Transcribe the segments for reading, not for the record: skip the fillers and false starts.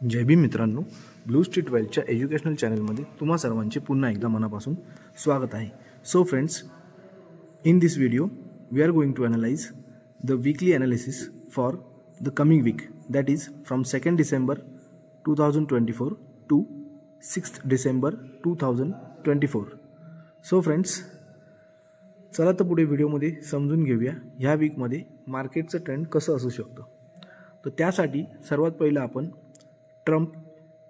जय भीम मित्रांनो, blue street वेल्थच्या educational चॅनलमध्ये तुम्हा सर्वांचे पुन्हा एकदा मनापासून स्वागत आहे. So friends, in this video we are going to analyze the weekly analysis for the coming week, that is from 2nd December 2024 to 6th December 2024. So friends, चला तर पुढे व्हिडिओमध्ये समजून घेऊया ह्या वीकमध्ये मार्केटचं ट्रेंड कसं असू शकतं. तर त्यासाठी सर्वात पहिलं आपण ट्रम्प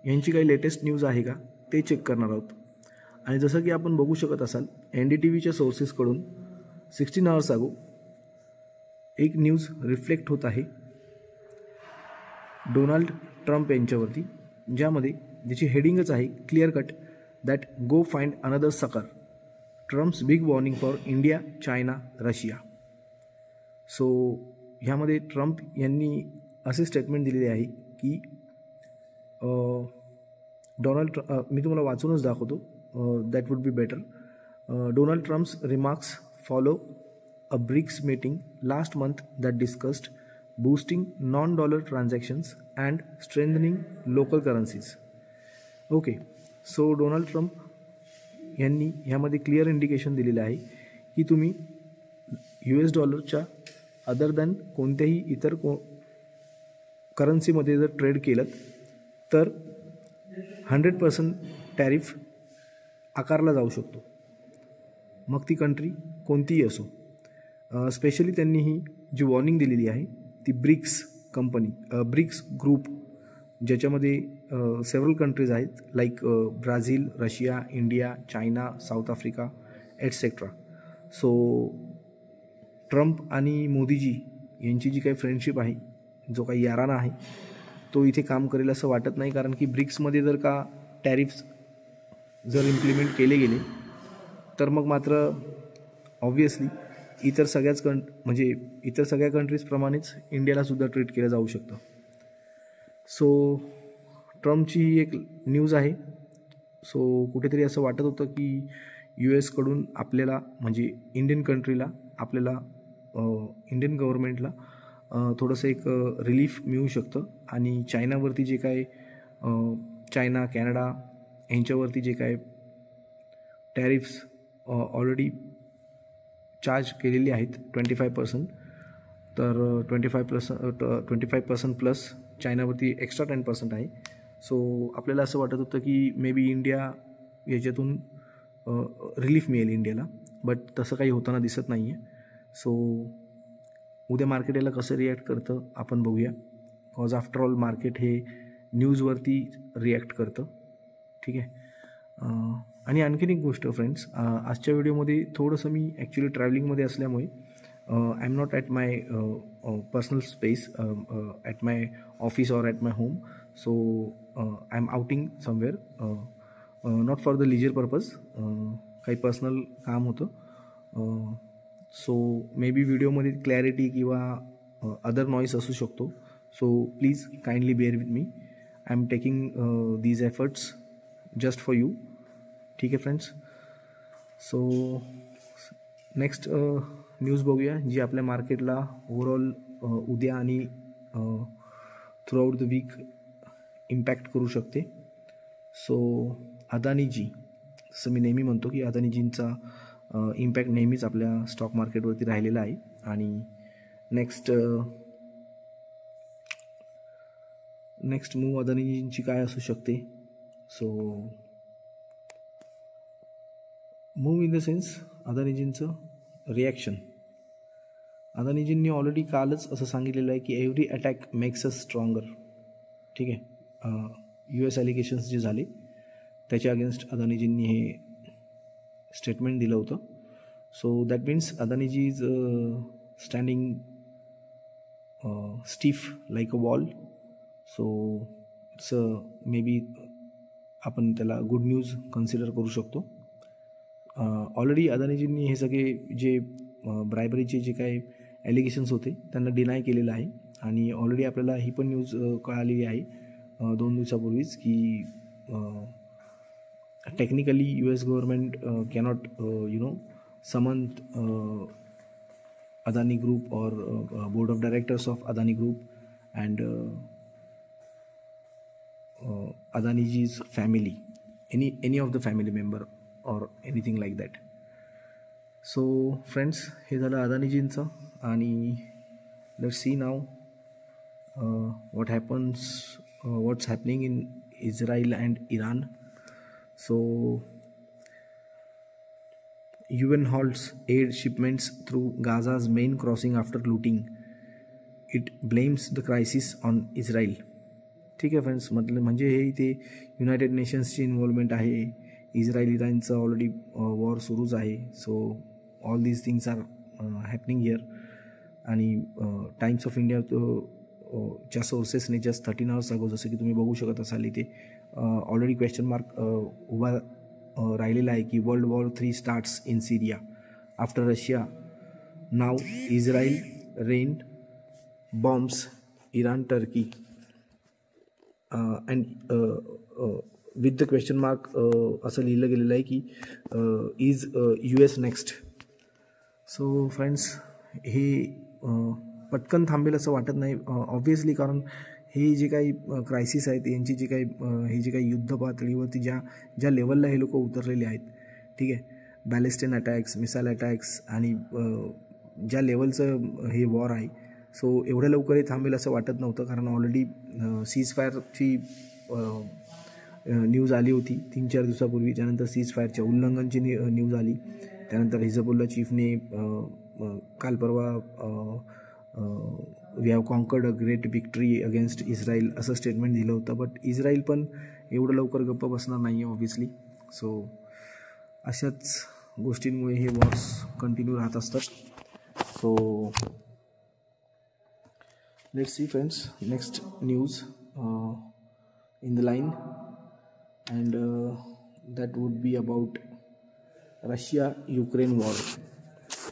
यांची काही लेटेस्ट न्यूज आहे का ते चेक करणार आहोत. आणि जसं की आपण बघू शकत असाल, NDTVच्या सोर्सेसकडून 16 आवर्स अगो एक न्यूज रिफ्लेक्ट होत आहे डोनाल्ड ट्रम्प यांच्यावरती, ज्यामध्ये ज्याची हेडिंगच आहे clear cut that go find another sucker, Trump's big warning for India, China, Russia. So ह्यामध्ये ट्रम्प यांनी असे स्टेटमेंट दिलेले आहे की मी तुम्हाला वाचूनच दाखवतो, that would be better. Donald Trump's remarks follow a BRICS meeting last month that discussed boosting non-dollar transactions and strengthening local currencies. Okay, so Donald Trump यांनी ह्यामध्ये क्लिअर इंडिकेशन दिलेलं आहे की तुम्ही US डॉलरच्या अदर दॅन कोणत्याही इतर करन्सीमध्ये जर ट्रेड केलं तर 100% टॅरिफ आकारला जाऊ शकतो, मग ती कंट्री कोणतीही असो. स्पेशली त्यांनी ही जी वॉर्निंग दिलेली आहे ती ब्रिक्स ग्रुप, ज्याच्यामध्ये सेव्हरल कंट्रीज आहेत like Brazil, Russia, India, China, south Africa etcetera. So Trump आणि मोदीजी यांची जी काही फ्रेंडशिप आहे, जो काही याराना आहे, तो इथे काम करेल असं वाटत नाही. कारण की ब्रिक्समध्ये जर का टॅरिफ्स जर इम्प्लिमेंट केले गेले तर मग मात्र ऑब्व्हियसली इतर सगळ्या कंट्रीजप्रमाणेच इंडियालासुद्धा ट्रीट केलं जाऊ शकतं. सो ट्रम्पची ही एक न्यूज आहे. सो कुठेतरी असं वाटत होतं की US कडून आपल्याला, म्हणजे इंडियन कंट्रीला, आपल्याला इंडियन गव्हर्नमेंटला थोडंसं एक रिलीफ मिळू शकतं. आणि चायनावरती जे काय चायना, कॅनडा यांच्यावरती जे काय टॅरिफ्स ऑलरेडी चार्ज केलेली आहेत 25%, तर 25% प्लस चायनावरती एक्स्ट्रा 10% आहे. सो आपल्याला असं वाटत होतं की मे बी इंडिया याच्यातून रिलीफ मिळेल इंडियाला, बट तसं काही होताना दिसत नाही आहे. सो उद्या मार्केट याला कसं रिॲक्ट करतं आपण बघूया, कॉज आफ्टर ऑल मार्केट हे न्यूजवरती रिॲक्ट करतं. ठीक आहे. आणि आणखीन एक गोष्ट फ्रेंड्स, आजच्या व्हिडिओमध्ये थोडंसं मी ॲक्च्युली ट्रॅव्हलिंगमध्ये असल्यामुळे I am not at my personal space, at my office or at my home. So I am outing somewhere, not for the leisure purpose, काही पर्सनल काम होतं. सो मे बी व्हिडिओमध्ये क्लॅरिटी किंवा अदर नॉईस असू शकतो. So please kindly bear with me. I am taking these efforts just for you. ठीक आहे friends. So next news बघूया जी आपल्या मार्केटला ओव्हरऑल उद्या आणि थ्रूआउट द वीक इम्पॅक्ट करू शकते. सो अदानीजी, जसं मी नेहमी म्हणतो की अदानीजींचा इम्पॅक्ट नेहमीच आपल्या स्टॉक मार्केटवरती राहिलेला आहे. आणि नेक्स्ट मूव अदानीजींची काय असू शकते. So move in the sense अदानीजींचं रिॲक्शन. अदानीजींनी ऑलरेडी कालच असं सांगितलेलं आहे की every attack makes us stronger. ठीक आहे. US ॲलिगेशन्स जे झाले त्याच्या अगेन्स्ट अदानीजींनी हे स्टेटमेंट दिलं होतं. So that means Adani ji is standing stiff like a wall. So it's may be आपण त्याला गुड न्यूज कन्सिडर करू शकतो. ऑलरेडी अदानीजींनी हे सगळे जे ब्रायबरीचे जे काही ॲलिगेशन्स होते त्यांना डिनाय केलेलं आहे. आणि ऑलरेडी आपल्याला ही पण न्यूज कळालेली आहे 2 दिवसापूर्वीच की technically US government cannot summon Adani Group or board of directors of Adani Group and Adaniji's family, any of the family member or anything like that. So friends, हे झालं अदानीजींचं. आणि let's see now what's happening in Israel and Iran. So UN halts aid shipments through Gaza's main crossing after looting. It blames the crisis on Israel. ठीक आहे friends, म्हणजे हे इथे united नेशन्सची involvement आहे. इस्रायल इराणचं ऑलरेडी वॉर सुरूच आहे. So all these things are happening here. आणि टाइम्स ऑफ इंडिया च्या सोर्सेसने जस्ट 13 hours अगो, जसं की तुम्ही बघू शकत असाल इथे ऑलरेडी क्वेश्चन मार्क उभा राहिलेला आहे की world war 3 starts in Syria after Russia. Now Israel rain bombs Iran Turkey and with the question mark असं लिहिलं गेलेलं आहे की is US next. So friends, हे पटकन थांबेल असं वाटत नाही ऑब्व्हियसली, कारण हे जे काही क्रायसिस आहेत यांची जी काही हे जे काही युद्ध पातळीवरती ज्या लेवलला हे लोक उतरलेले आहेत, ठीक आहे, बॅलिस्टिक अटॅक्स, मिसाईल अटॅक्स आणि ज्या लेवलचं हे वॉर आहे. सो एवढ्या लवकर हे थांबेल असं वाटत नव्हतं, कारण ऑलरेडी सीज फायरची न्यूज आली होती 3-4 दिवसापूर्वी. त्यानंतर सीज फायरच्या उल्लंघनची न्यूज आली. त्यानंतर हिजबुल्ला चीफने काल परवा we have conquered a great victory against Israel असं स्टेटमेंट दिलं होतं. बट इस्रायल पण एवढं लवकर गप्प बसणार नाही आहे ऑब्व्हियसली. सो अशाच गोष्टींमुळे हे वॉर्स कंटिन्यू राहत असतात. So let's see friends, next news in the line, and that would be about Russia-Ukraine war.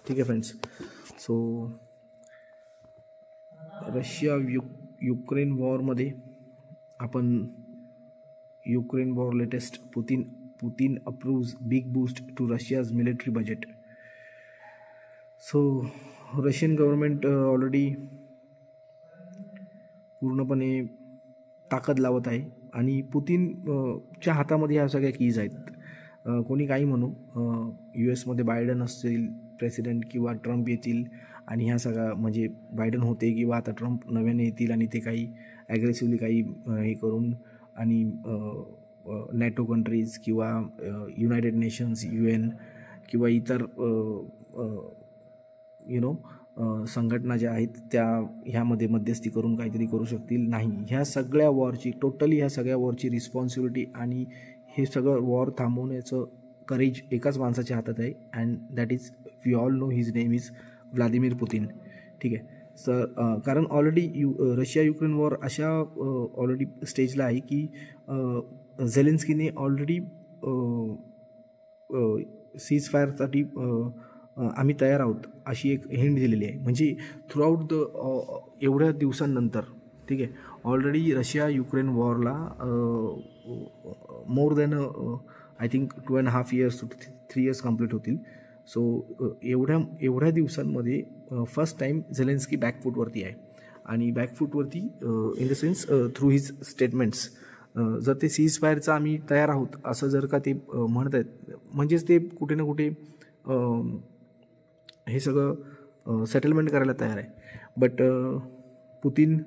ठीक आहे फ्रेंड्स. सो रशिया-युक्रेन वॉरमध्ये आपण Ukraine war latest Putin approves big boost to Russia's military budget. So Russian government already पूर्णपणे ताकद लावत आहे आणि पुतीनच्या हातामध्ये ह्या सगळ्या कीज आहेत. कोणी काही म्हणू, US बायडन असतील प्रेसिडेंट किंवा ट्रम्प येतील आणि ह्या सगळ्या म्हणजे बायडन होते किंवा आता ट्रम्प नव्याने येतील आणि ते काही ॲग्रेसिव्हली काही हे करून आणि नॅटो कंट्रीज किंवा युनायटेड नेशन्स UN किंवा इतर संघटना ज्या आहेत त्या ह्यामध्ये मध्यस्थी करून काहीतरी करू शकतील. नाही, ह्या सगळ्या वॉरची रिस्पॉन्सिबिलिटी आणि हे सगळं वॉर थांबवण्याचं करेज एकाच माणसाच्या हातात आहे. And that is, we all know his name is Vladimir Putin. ठीक आहे सर, कारण ऑलरेडी रशिया युक्रेन वॉर अशा ऑलरेडी स्टेजला आहे की झेलेन्स्कीने ऑलरेडी सीज फायरसाठी आम्ही तयार आहोत अशी एक हिंट दिलेली आहे. म्हणजे थ्रूआउट द एवढ्या दिवसांनंतर, ठीक आहे, ऑलरेडी रशिया युक्रेन वॉरला more than I think 2.5 years to 3 years complete होतील. सो एवढ्या दिवसांमध्ये फर्स्ट टाईम झेलेन्स्की बॅकफूटवरती आहे. आणि बॅकफूटवरती in the sense through his statements. जर ते सीज फायरचं आम्ही तयार आहोत असं जर का ते म्हणत आहेत, म्हणजेच ते कुठे ना कुठे हे सगळं सेटलमेंट करायला तयार आहे. But Putin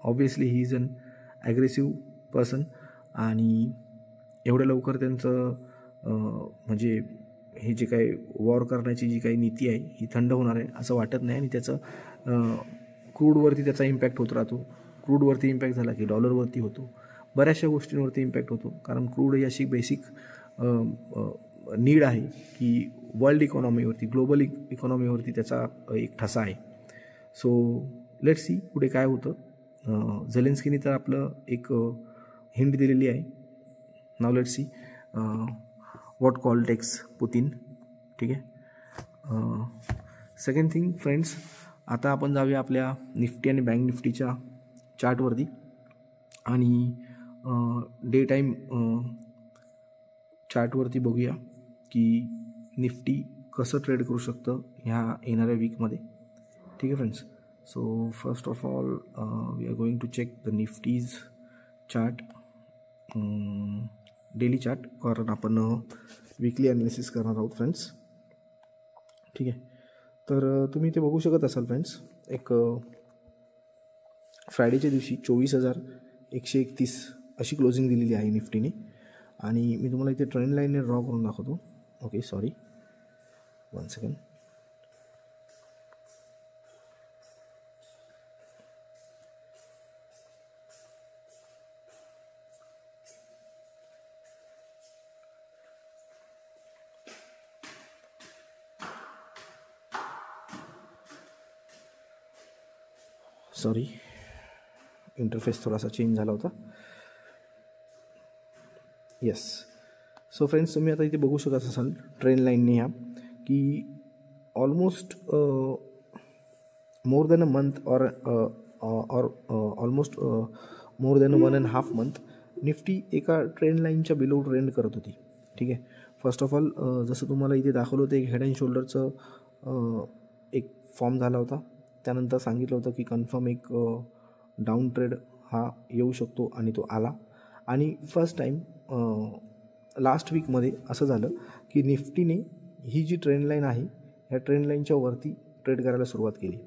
obviously he is an aggressive person आणि एवढ्या लवकर त्यांचं म्हणजे हे जे काही वॉर करण्याची जी काही नीती आहे ही थंड होणार आहे असं वाटत नाही. आणि त्याचं क्रूडवरती त्याचा इम्पॅक्ट होत राहतो. क्रूडवरती इम्पॅक्ट झाला की डॉलरवरती होतो, बऱ्याचशा गोष्टींवरती इम्पॅक्ट होतो. कारण क्रूड ही अशी बेसिक नीड आहे की वर्ल्ड इकॉनॉमीवरती, ग्लोबल इकॉनॉमीवरती त्याचा एक ठसा आहे. सो लेट्स सी पुढे काय होतं. झेलेन्स्कीने तर आपलं एक हिंट दिलेली आहे. Now let's see what call takes Putin. ठीक आहे. सेकंड थिंग फ्रेंड्स, आता आपण जाऊया आपल्या निफ्टी आणि बँक निफ्टीच्या चार्टवरती आणि डे टाईम चार्टवरती बघूया की निफ्टी कसं ट्रेड करू शकतं ह्या येणाऱ्या वीकमध्ये. ठीक आहे friends. So first of all we are going to check the Nifty's chart. Daily chart, कारण आपण वीकली ॲनालिसिस करणार आहोत फ्रेंड्स. ठीक आहे, तर तुम्ही ते बघू शकत असाल फ्रेंड्स. एक फ्रायडेच्या दिवशी 24,131 अशी क्लोजिंग दिलेली आहे निफ्टीने. आणि मी तुम्हाला इथे ट्रेंड लाईनने ड्रॉ करून दाखवतो. Okay, sorry, 1 second. Sorry, interface थोडासा चेंज झाला होता. येस. सो फ्रेंड्स, तुम्ही आता इथे बघू शकत असाल ट्रेंड लाईनने ह्या की almost more than a month और almost more than 1.5 month Nifty एका ट्रेंड लाईनच्या बिलो ट्रेंड करत होती. ठीक आहे. फर्स्ट ऑफ ऑल जसं तुम्हाला इथे दाखवलं होतं, एक हेड अँड शोल्डरचं एक फॉर्म झाला होता. त्यानंतर सांगितलं होतं की कन्फर्म एक डाऊन ट्रेड हा येऊ शकतो आणि तो आला. आणि फर्स्ट टाईम लास्ट वीकमध्ये असं झालं की निफ्टीने ही जी ट्रेंड लाईन आहे ह्या ट्रेंड लाईनच्या वरती ट्रेड करायला सुरुवात केली.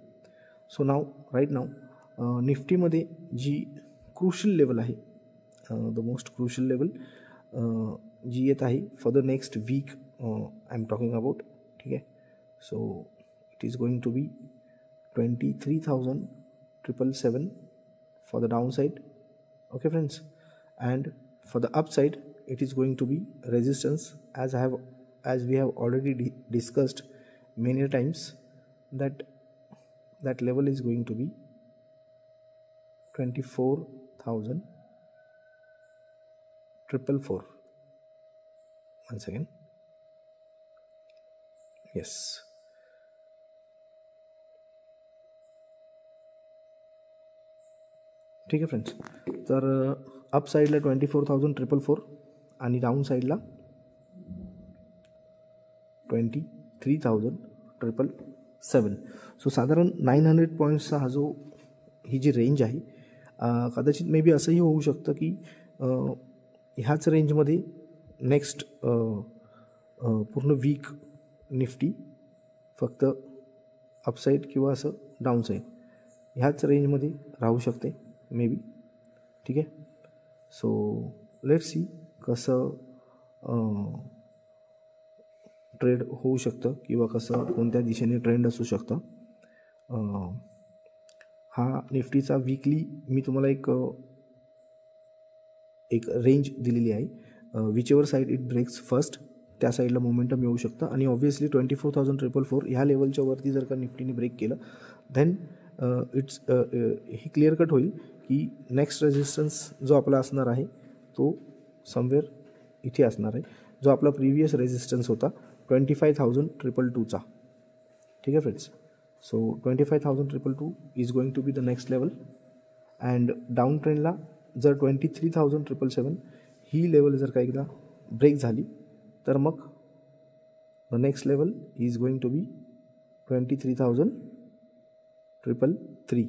सो राईट नाव निफ्टीमध्ये जी क्रुशियल लेवल आहे, द मोस्ट क्रुशियल लेवल जी येत आहे for the next week I am talking about. ठीक आहे. So it is going to be 23,777 for the downside. Okay friends, and for the upside it is going to be resistance, as we have already discussed many times, that level is going to be 24,444. Once again, yes. ठीक आहे friends. तर up साईडला 24,444 आणि down साईडला 23,777. So साधारण 900 पॉईंट्सचा हा जो ही जी range आहे, कदाचित मे बी असंही होऊ शकतं की ह्याच रेंजमध्ये नेक्स्ट पूर्ण वीक निफ्टी फक्त अपसाईड किंवा असं डाऊन साईड ह्याच रेंजमध्ये राहू शकते मे बी. ठीक आहे. सो लेट्स सी कसं ट्रेड होऊ शकतं किंवा कसं कोणत्या दिशेने ट्रेंड असू शकतं. हा निफ्टीचा वीकली मी तुम्हाला एक रेंज दिलेली आहे. Whichever side it breaks first त्या साईडला मोमेंटम येऊ शकतं. आणि ऑब्व्हियसली 24,444 ह्या लेवलच्या वरती जर का निफ्टीने ब्रेक केलं देन इट्स ही क्लिअर कट होईल की नेक्स्ट रेजिस्टन्स जो आपला असणार आहे तो समवेअर इथे असणार आहे, जो आपला प्रिव्हियस रेजिस्टन्स होता 25,222चा. ठीक आहे friends. So 25,222 is going to be the next level. And down ट्रेंडला जर 23,777 ही लेवल जर का एकदा ब्रेक झाली तर मग the next level is going to be 23,333.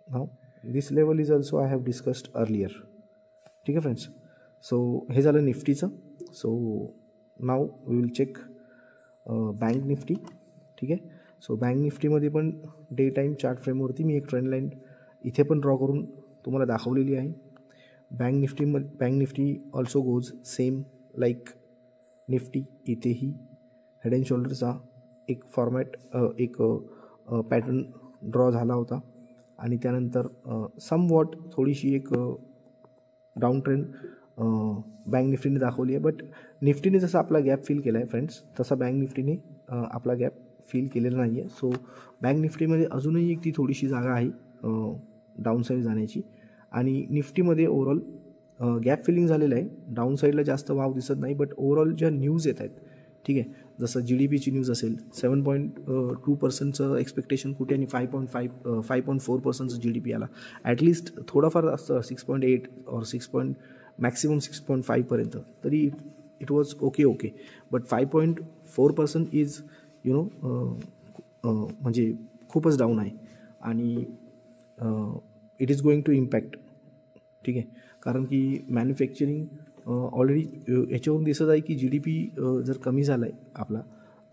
Now this level is also I have discussed earlier. ठीक आहे फ्रेंड्स. सो हे झालं निफ्टीचं. So now we will check bank Nifty. ठीक आहे. सो बँक निफ्टीमध्ये पण डे टाईम चार्ट फ्रेमवरती मी एक ट्रेंड लाईन इथे पण ड्रॉ करून तुम्हाला दाखवलेली आहे. Bank Nifty also goes same like Nifty. इथेही हेड अँड शोल्डरचा एक फॉर्मॅट एक पॅटर्न ड्रॉ झाला होता आणि त्यानंतर सम वॉट थोडीशी एक डाऊन ट्रेंड बँक निफ्टीने दाखवली आहे. बट निफ्टीने जसा आपला गॅप फिल केला आहे फ्रेंड्स तसा बँक निफ्टीने आपला गॅप फिल केलेला नाही आहे. सो बँक निफ्टीमध्ये अजूनही एक ती थोडीशी जागा आहे डाऊन साईड जाण्याची. आणि निफ्टीमध्ये ओव्हरऑल गॅप फिलिंग झालेलं आहे. डाऊन साईडला जास्त वाव दिसत नाही. बट ओव्हरऑल ज्या न्यूज येत आहेत, ठीक आहे, जसं GDPची न्यूज असेल 7.2%चं एक्सपेक्टेशन कुठे आणि 5.4%चं GDP आला. ॲटलिस्ट थोडाफार असतं 6.8 और 6. मॅक्सिमम 6.5पर्यंत तरी it was okay. But 5.4% is म्हणजे खूपच डाऊन आहे आणि it is going to impact ठीक आहे. कारण की मॅन्युफॅक्चरिंग ऑलरेडी याच्यावरून दिसत आहे की GDP जर कमी झाला आहे आपला,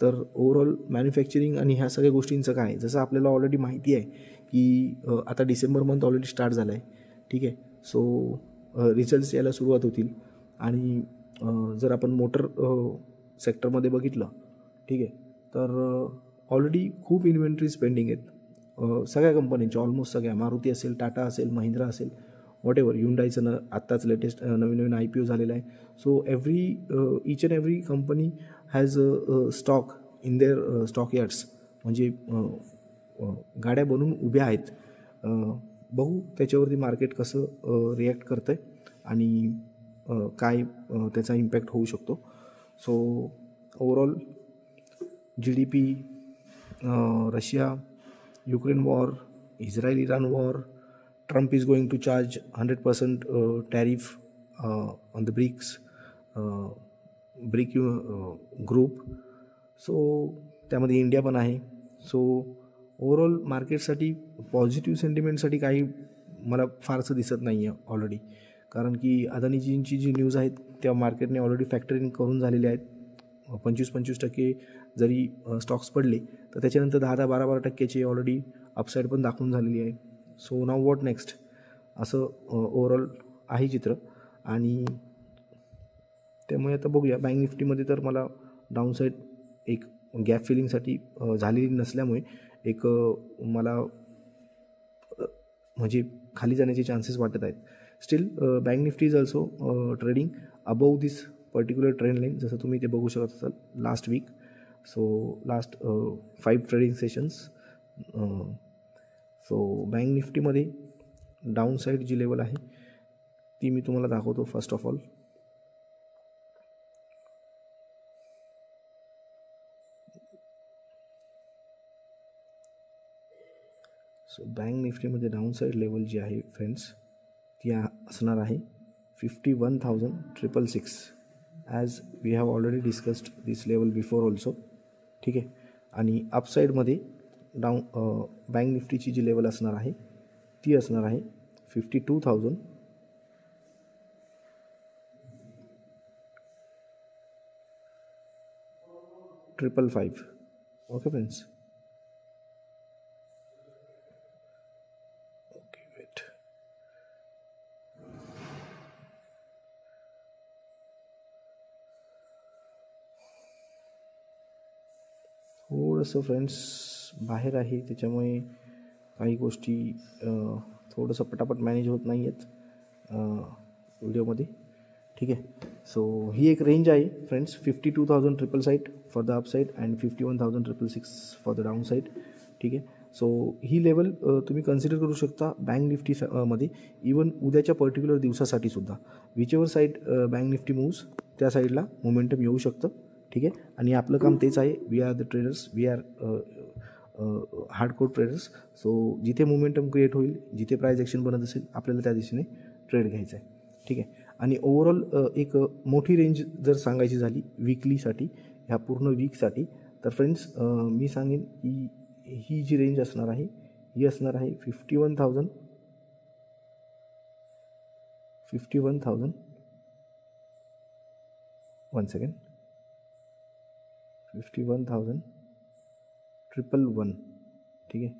तर ओव्हरऑल मॅन्युफॅक्चरिंग आणि ह्या सगळ्या गोष्टींचं काय आहे, जसं आपल्याला ऑलरेडी माहिती आहे की आता डिसेंबर मंथ ऑलरेडी स्टार्ट झाला आहे. ठीक आहे. सो रिझल्ट्स यायला सुरुवात होतील. आणि जर आपण मोटर सेक्टरमध्ये बघितलं, ठीक आहे, तर ऑलरेडी खूप इन्व्हेंटरीज पेंडिंग आहेत सगळ्या कंपन्यांच्या, ऑलमोस्ट सगळ्या. मारुती असेल, टाटा असेल, महिंद्रा असेल, वॉटेवर, युंडाईचं आत्ताच लेटेस्ट नवीन IPO झालेलं आहे. So each and every company has stock in their stock yards, म्हणजे गाड्या बनवून उभ्या आहेत. बघू त्याच्यावरती मार्केट कसं रिॲक्ट करतं आहे आणि काय त्याचा इम्पॅक्ट होऊ शकतो. So overall GDP, Russia Ukraine war, Israel-Iran war, Trump is going to charge 100% tariff on the BRICS group. So त्यामध्ये इंडिया पण आहे. सो ओव्हरऑल मार्केटसाठी पॉझिटिव्ह सेंटिमेंटसाठी काही मला फारसं दिसत नाही आहे ऑलरेडी. कारण की अदानीजींची जी न्यूज आहेत त्या मार्केटने ऑलरेडी फॅक्टरिंग करून झालेल्या आहेत. 25% जरी स्टॉक्स पडले तर त्याच्यानंतर 10-12% ऑलरेडी अपसाईड पण दाखवून झालेली आहे. सो नाव वॉट नेक्स्ट, असं ओव्हरऑल आहे चित्र. आणि त्यामुळे आता बघूया. बँक निफ्टीमध्ये तर मला डाऊनसाईड एक गॅप फिलिंगसाठी झालेली नसल्यामुळे एक मला म्हणजे खाली जाण्याचे चान्सेस वाटत आहेत. Still bank Nifty is also trading above this particular trend line, जसं तुम्ही ते बघू शकत असाल last week. So last 5 trading sessions. So bank निफ्टीमध्ये डाऊन साईड जी लेवल आहे ती मी तुम्हाला दाखवतो. First of all so bank निफ्टीमध्ये डाऊन साईड लेवल जी आहे फ्रेंड्स ती असणार आहे 51,666 as we have already discussed this level before also. ठीक आहे. आणि अपसाईडमध्ये बँक निफ्टीची जी लेवल असणार आहे ती असणार आहे 52,555. Okay friends. Okay wait. थोडंसं फ्रेंड्स बाहेर आहे त्याच्यामुळे काही गोष्टी थोडंसं पटापट मॅनेज होत नाही आहेत व्हिडिओमध्ये. ठीक आहे. सो ही एक रेंज आहे friends, 52,666 for the upside and 51,666 for the down side. ठीक आहे. सो ही लेवल तुम्ही कन्सिडर करू शकता बँक निफ्टी मध्ये इवन उद्याच्या पर्टिक्युलर दिवसासाठी सुद्धा. Whichever side bank Nifty moves त्या साईडला मोमेंटम येऊ शकतं. ठीक आहे. आणि आपलं काम तेच आहे. We are the traders, we are hardcore traders. So जिथे मोमेंटम क्रिएट होईल, जिथे प्राइस ॲक्शन बनत असेल, आपल्याला त्या दिशेने ट्रेड घ्यायचा आहे. ठीक आहे. आणि ओव्हरऑल एक मोठी रेंज जर सांगायची झाली वीकलीसाठी, ह्या पूर्ण वीकसाठी, तर फ्रेंड्स मी सांगेन की ही जी रेंज असणार आहे ही असणार आहे 51,000 1 सेकंड 51,111. ठीक आहे.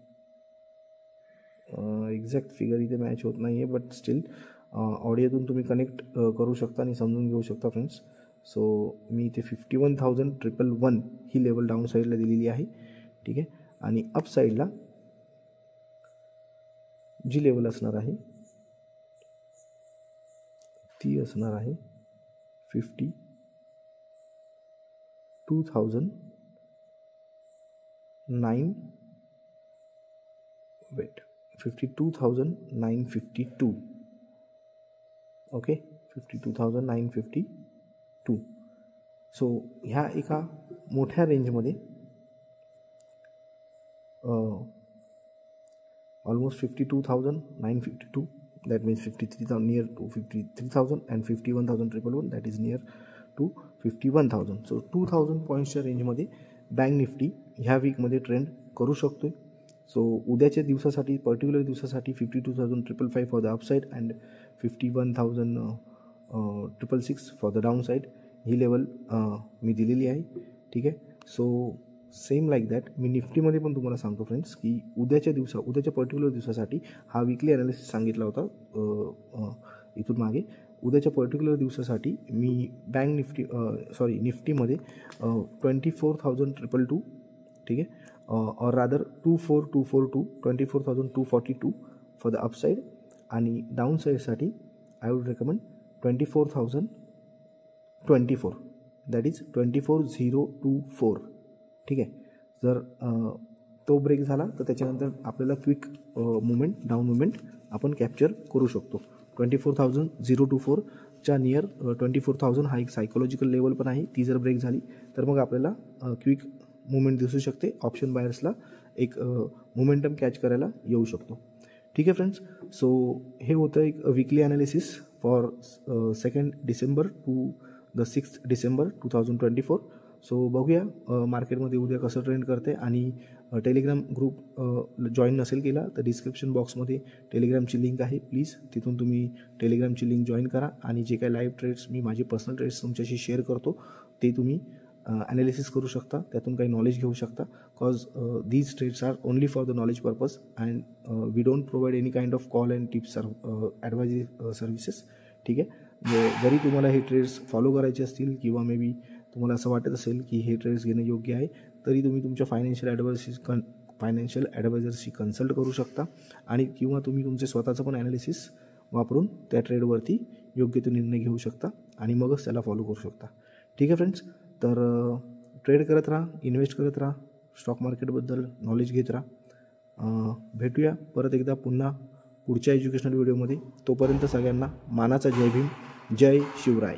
एक्झॅक्ट फिगर इथे मॅच होत नाही आहे, बट स्टील ऑडिओतून तुम्ही कनेक्ट करू शकता आणि समजून घेऊ शकता फ्रेंड्स. सो मी इथे 51,111 ही लेवल डाऊन साईडला दिलेली आहे. ठीक आहे. आणि अप साईडला जी लेवल असणार आहे ती असणार आहे 52,952. ओके. 52,952. सो ह्या एका मोठ्या रेंजमध्ये almost 52,952, that means 53,000, near to 53,000, and 51,111, that is near to 51,000. So 2,000 पॉईंट्सच्या रेंजमध्ये बँक निफ्टी ह्या वीकमध्ये ट्रेंड करू शकतो आहे. सो उद्याच्या दिवसासाठी, पर्टिक्युलर दिवसासाठी 52,555 for the upside and 51,666 for the down side ही लेवल मी दिलेली आहे. ठीक आहे. सो सेम लाईक दॅट मी निफ्टीमध्ये पण तुम्हाला सांगतो फ्रेंड्स की उद्याच्या पर्टिक्युलर दिवसासाठी हा वीकली ॲनालिसिस सांगितला होता इथून मागे. उद्याच्या पर्टिक्युलर दिवसासाठी मी निफ्टीमध्ये 24,222 ठीक आहे और रादर 24,242 24,242 फॉर द अपसाईड आणि डाऊन साईडसाठी I would recommend 24,024 that is 24,024. ठीक आहे. जर तो ब्रेक झाला तर त्याच्यानंतर आपल्याला क्विक डाऊन मुवमेंट आपण कॅप्चर करू शकतो. 24,024च्या नियर 24,000 हा एक सायकोलॉजिकल लेवल पण आहे. ती जर ब्रेक झाली तर मग आपल्याला क्विक मुवमेंट दिसू शकते. ऑप्शन बायर्सला एक मोमेंटम कॅच करायला येऊ शकतो. ठीक आहे फ्रेंड्स. सो हे होतं एक weekly analysis for 2 December to the 6 December 2024. So बघूया मार्केटमध्ये उद्या कसं ट्रेंड करते. आणि टेलिग्राम ग्रुप जॉईन नसेल केला तर डिस्क्रिप्शन बॉक्समध्ये टेलिग्रामची लिंक आहे. प्लीज तिथून तुम्ही टेलिग्रामची लिंक जॉईन करा आणि जे काही लाईव्ह ट्रेड्स मी माझे पर्सनल ट्रेड्स तुमच्याशी शेअर करतो ते तुम्ही ॲनालिसिस करू शकता. त्यातून काही नॉलेज घेऊ शकता. Cause these trades are only for the knowledge purpose and we don't provide any kind of call and tips advisory services. ठीक आहे. जरी तुम्हाला हे ट्रेड्स फॉलो करायचे असतील किंवा मे बी तुम्हाला असं वाटत असेल की हे ट्रेड्स घेणं योग्य आहे तरी तुम्ही तुमच्या फायनान्शियल ॲडवायझरशी कन्सल्ट करू शकता आणि किंवा तुम्ही तुमचे स्वतःचं पण ॲनालिसिस वापरून त्या ट्रेडवरती योग्य तो निर्णय घेऊ शकता आणि मगच त्याला फॉलो करू शकता. ठीक आहे फ्रेंड्स. तर ट्रेड करत राहा, इन्व्हेस्ट करत राहा, स्टॉक मार्केटबद्दल नॉलेज घेत राहा. भेटूया परत एकदा पुन्हा पुढच्या एज्युकेशनल व्हिडिओमध्ये. तोपर्यंत सगळ्यांना मानाचा जय भीम, जय शिवराय.